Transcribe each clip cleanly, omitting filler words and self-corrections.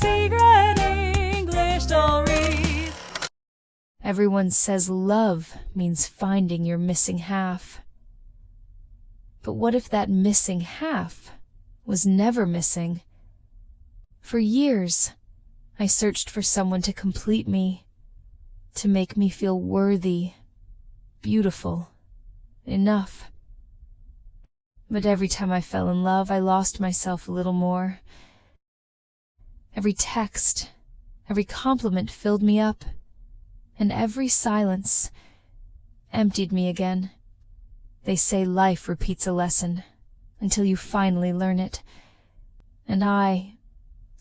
Secret English stories. Everyone says love means finding your missing half. But what if that missing half was never missing? For years, I searched for someone to complete me, to make me feel worthy, beautiful, enough. But every time I fell in love, I lost myself a little more. Every text, every compliment filled me up, and every silence emptied me again. They say life repeats a lesson until you finally learn it. And I,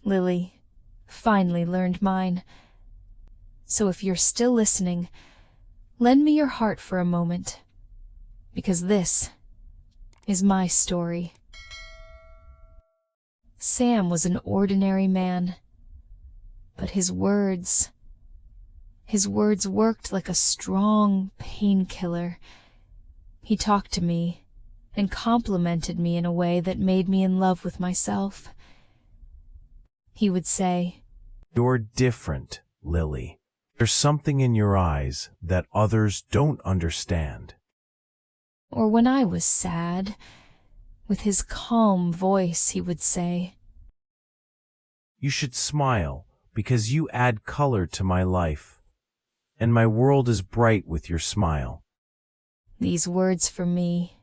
Lily, finally learned mine. So if you're still listening, lend me your heart for a moment, because this is my story. Sam was an ordinary man, but his words worked like a strong painkiller. He talked to me and complimented me in a way that made me in love with myself. He would say, "You're different, Lily. There's something in your eyes that others don't understand." Or when I was sad, with his calm voice he would say, "You should smile because you add color to my life, and my world is bright with your smile." These words for me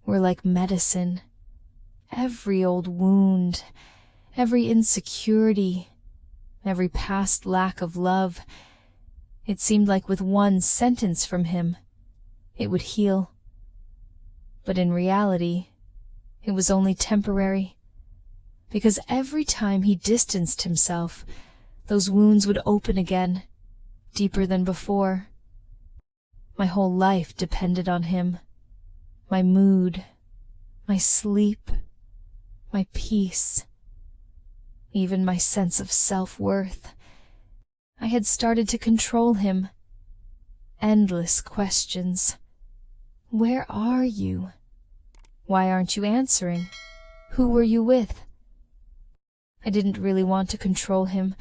were like medicine. Every old wound, every insecurity, every past lack of love, it seemed like with one sentence from him, it would heal. But in reality, it was only temporary, because every time he distanced himself, those wounds would open again, deeper than before. My whole life depended on him. My mood, my sleep, my peace, even my sense of self-worth. I had started to control him. Endless questions. Where are you? Why aren't you answering? Who were you with? I didn't really want to control him.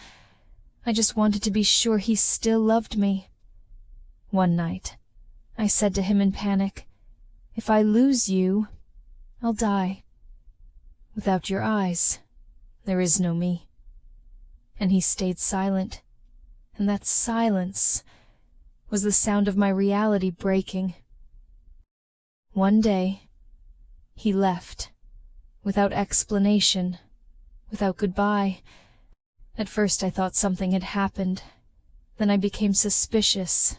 I just wanted to be sure he still loved me. One night, I said to him in panic, "If I lose you, I'll die. Without your eyes, there is no me." And he stayed silent, and that silence was the sound of my reality breaking. One day, he left, without explanation, without goodbye. At first I thought something had happened. Then I became suspicious.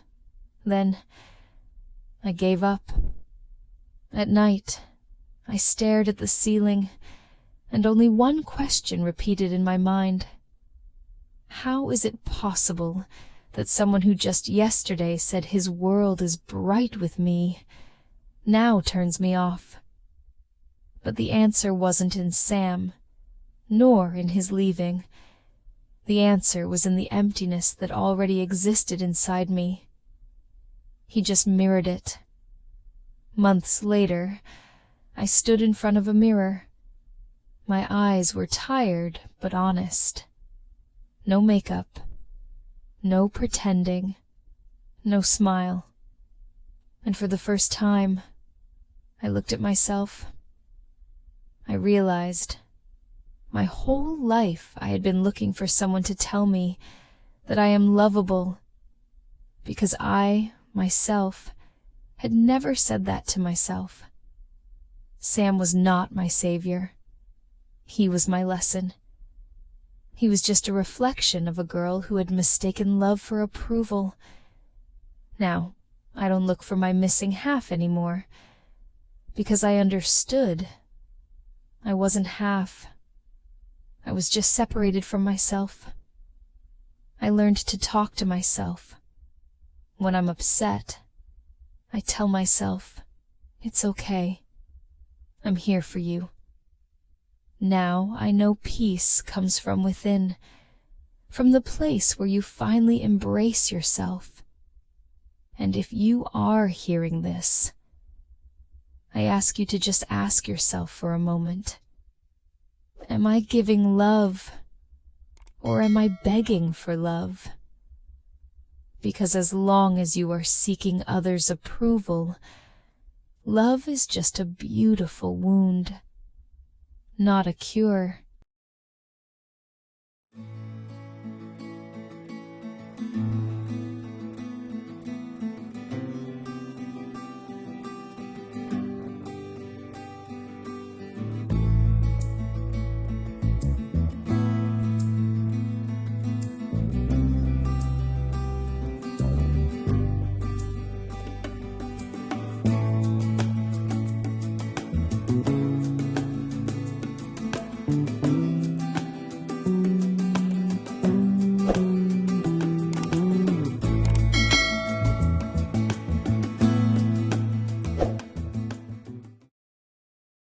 Then I gave up. At night, I stared at the ceiling, and only one question repeated in my mind. How is it possible that someone who just yesterday said his world is bright with me now turns me off? But the answer wasn't in Sam, nor in his leaving. The answer was in the emptiness that already existed inside me. He just mirrored it. Months later, I stood in front of a mirror. My eyes were tired but honest. No makeup, no pretending, no smile. And for the first time, I looked at myself. I realized my whole life I had been looking for someone to tell me that I am lovable, because I, myself, had never said that to myself. Sam was not my savior. He was my lesson. He was just a reflection of a girl who had mistaken love for approval. Now, I don't look for my missing half anymore, because I understood. I wasn't half. I was just separated from myself. I learned to talk to myself. When I'm upset, I tell myself, "It's okay. I'm here for you." Now I know peace comes from within, from the place where you finally embrace yourself. And if you are hearing this, I ask you to just ask yourself for a moment, am I giving love Or am I begging for love? Because as long as you are seeking others' approval, love is just a beautiful wound, not a cure.